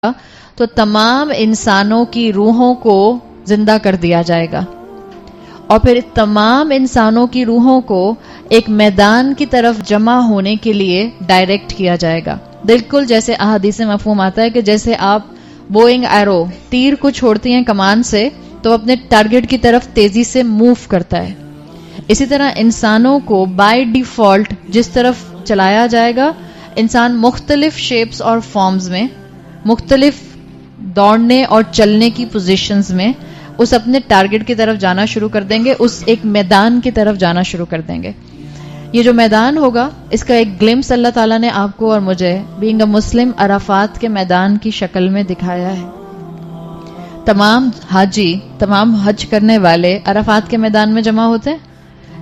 تو تمام انسانوں کی روحوں کو زندہ کر دیا جائے گا اور پھر تمام انسانوں کی روحوں کو ایک میدان کی طرف جمع ہونے کے لیے ڈائریکٹ کیا جائے گا. بالکل جیسے احادیث میں مفہوم آتا ہے کہ جیسے آپ بوئنگ ایرو تیر کو چھوڑتی ہیں کمان سے تو اپنے ٹارگٹ کی طرف تیزی سے موو کرتا ہے. اسی طرح انسانوں کو بائی ڈیفالٹ جس طرف چلایا جائے گا، انسان مختلف شیپس اور فارمز میں، مختلف دوڑنے اور چلنے کی پوزیشنز میں اس اپنے ٹارگٹ کی طرف جانا شروع کر دیں گے، اس ایک میدان کی طرف جانا شروع کر دیں گے. یہ جو میدان ہوگا اس کا ایک گلمس اللہ تعالیٰ نے آپ کو اور مجھے بینگ اے مسلم عرفات کے میدان کی شکل میں دکھایا ہے. تمام حاجی، تمام حج کرنے والے عرفات کے میدان میں جمع ہوتے ہیں.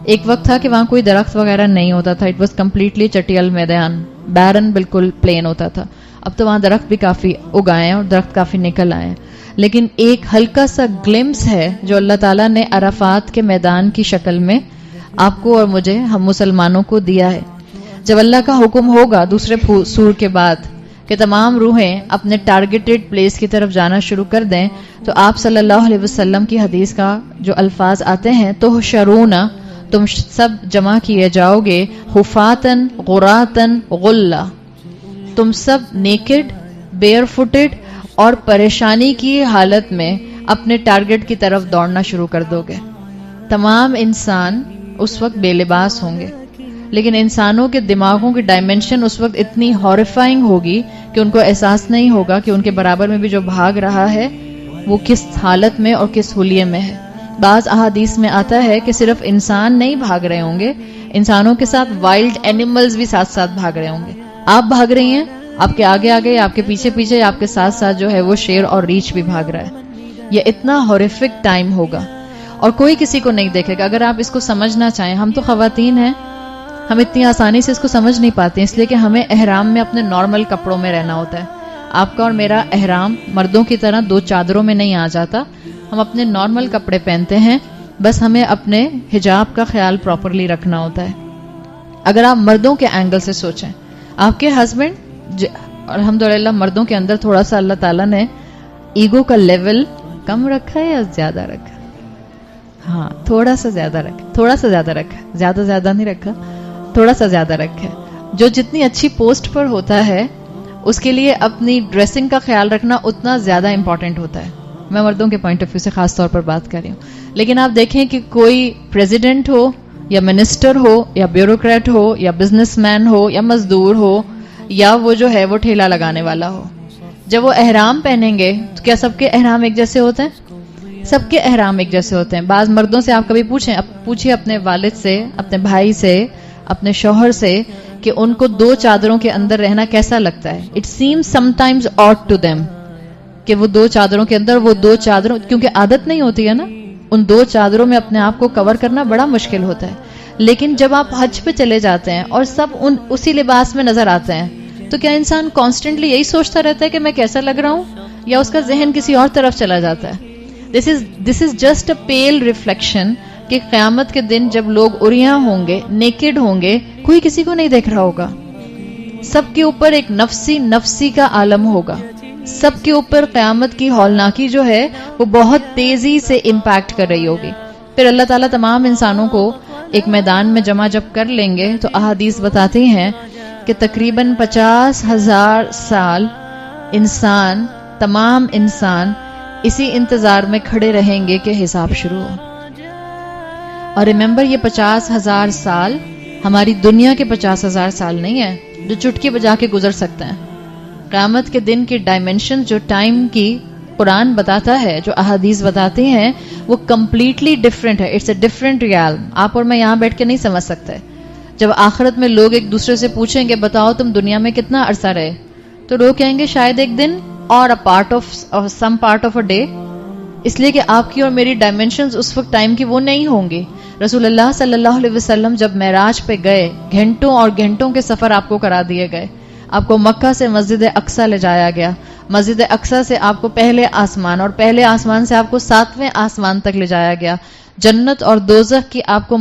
ایک وقت تھا کہ وہاں کوئی درخت وغیرہ نہیں ہوتا تھا، اٹ واز کمپلیٹلی چٹیل میدان، بیرن، بالکل پلین ہوتا تھا. اب تو وہاں درخت بھی کافی اگائے ہیں اور درخت کافی نکل آئے ہیں، لیکن ایک ہلکا سا گلمس ہے جو اللہ تعالیٰ نے عرفات کے میدان کی شکل میں آپ کو اور مجھے، ہم مسلمانوں کو دیا ہے. جب اللہ کا حکم ہوگا دوسرے سور کے بعد کہ تمام روحیں اپنے ٹارگیٹڈ پلیس کی طرف جانا شروع کر دیں، تو آپ صلی اللہ علیہ وسلم کی حدیث کا جو الفاظ آتے ہیں، تو شرون، تم سب جمع کیے جاؤ گے، حفاتن غراتن غلہ، تم سب نیکڈ، بیئر فوٹڈ اور پریشانی کی حالت میں اپنے ٹارگٹ کی طرف دوڑنا شروع کر دو گے. تمام انسان اس وقت بے لباس ہوں گے، لیکن انسانوں کے دماغوں کی ڈائمنشن اس وقت اتنی ہارفائنگ ہوگی کہ ان کو احساس نہیں ہوگا کہ ان کے برابر میں بھی جو بھاگ رہا ہے وہ کس حالت میں اور کس حلیے میں ہے. بعض احادیث میں آتا ہے کہ صرف انسان نہیں بھاگ رہے ہوں گے، انسانوں کے ساتھ وائلڈ اینیملز بھی ساتھ ساتھ بھاگ رہے ہوں گے. آپ بھاگ رہی ہیں، آپ کے آگے آگے، آپ کے پیچھے پیچھے، آپ کے ساتھ ساتھ جو ہے وہ شیر اور ریچھ بھی بھاگ رہا ہے. یہ اتنا ہارفک ٹائم ہوگا اور کوئی کسی کو نہیں دیکھے گا. اگر آپ اس کو سمجھنا چاہیں، ہم تو خواتین ہیں، ہم اتنی آسانی سے اس کو سمجھ نہیں پاتے، اس لیے کہ ہمیں احرام میں اپنے نارمل کپڑوں میں رہنا ہوتا ہے. آپ کا اور میرا احرام مردوں کی طرح 2 چادروں میں نہیں آ جاتا، ہم اپنے نارمل کپڑے پہنتے ہیں، بس ہمیں اپنے حجاب کا خیال پراپرلی رکھنا ہوتا ہے. اگر آپ مردوں کے اینگل سے سوچیں، آپ کے ہسبینڈ، الحمدللہ مردوں کے اندر تھوڑا سا اللہ تعالیٰ نے ایگو کا لیول کم رکھا ہے یا زیادہ رکھا؟ ہاں، تھوڑا سا زیادہ رکھا، تھوڑا سا زیادہ رکھا، زیادہ نہیں رکھا، تھوڑا سا زیادہ رکھا. جو جتنی اچھی پوسٹ پر ہوتا ہے اس کے لیے اپنی ڈریسنگ کا خیال رکھنا اتنا زیادہ امپورٹنٹ ہوتا ہے. میں مردوں کے پوائنٹ آف ویو سے خاص طور پر بات کر رہی ہوں. لیکن آپ دیکھیں کہ کوئی پریزیڈنٹ ہو یا منسٹر ہو یا بیوروکریٹ ہو یا بزنس مین ہو یا مزدور ہو یا وہ جو ہے وہ ٹھیلا لگانے والا ہو، جب وہ احرام پہنیں گے تو کیا سب کے احرام ایک جیسے ہوتے ہیں؟ سب کے احرام ایک جیسے ہوتے ہیں. بعض مردوں سے آپ کبھی پوچھیں اپنے والد سے، اپنے بھائی سے، اپنے شوہر سے کہ ان کو 2 چادروں کے اندر رہنا کیسا لگتا ہے. It seems sometimes odd to them کہ وہ 2 چادروں کے اندر، وہ 2 چادروں، کیونکہ عادت نہیں ہوتی ہے نا، ان 2 چادروں میں اپنے آپ کو کور کرنا بڑا مشکل ہوتا ہے. لیکن جب آپ حج پہ چلے جاتے ہیں اور سب اسی لباس میں نظر آتے ہیں تو کیا انسان کانسٹنٹلی یہی سوچتا رہتا ہے کہ میں کیسا لگ رہا ہوں، یا اس کا ذہن کسی اور طرف چلا جاتا ہے؟ دس از جسٹ اے پیل ریفلیکشن کہ قیامت کے دن جب لوگ عریاں ہوں گے، نیکڈ ہوں گے، کوئی کسی کو نہیں دیکھ رہا ہوگا. سب کے اوپر ایک نفسی کا عالم ہوگا. سب کے اوپر قیامت کی ہولناکی جو ہے وہ بہت تیزی سے امپیکٹ کر رہی ہوگی. پھر اللہ تعالیٰ تمام انسانوں کو ایک میدان میں جمع جب کر لیں گے تو احادیث بتاتی ہیں کہ تقریباً 50,000 سال تمام انسان اسی انتظار میں کھڑے رہیں گے کہ حساب شروع ہو. اور ریممبر، یہ 50,000 سال ہماری دنیا کے 50,000 سال نہیں ہے جو چٹکی بجا کے گزر سکتے ہیں. قیامت کے دن کی ڈائمنشن جو ٹائم کی قرآن بتاتا ہے، جو احادیث بتاتی ہیں، وہ کمپلیٹلی ڈفرینٹ ہے. It's a different realm. آپ اور میں یہاں بیٹھ کے نہیں سمجھ سکتے. جب آخرت میں لوگ ایک دوسرے سے پوچھیں گے بتاؤ تم دنیا میں کتنا عرصہ رہے، تو لوگ کہیں گے شاید ایک دن اور some part of a day, اس لیے کہ آپ کی اور میری ڈائمنشنز اس وقت ٹائم کی وہ نہیں ہوں گی. رسول اللہ صلی اللہ علیہ وسلم جب معراج پہ گئے، گھنٹوں اور گھنٹوں کے سفر آپ کو کرا دیے گئے. آپ کو مکہ سے مسجد اقصی لے جایا گیا، مسجد اقصی سے آپ کو پہلے آسمان، اور پہلے آسمان سے آپ کو 7ویں آسمان تک لے جایا گیا. جنت اور دوزخ کی آپ کو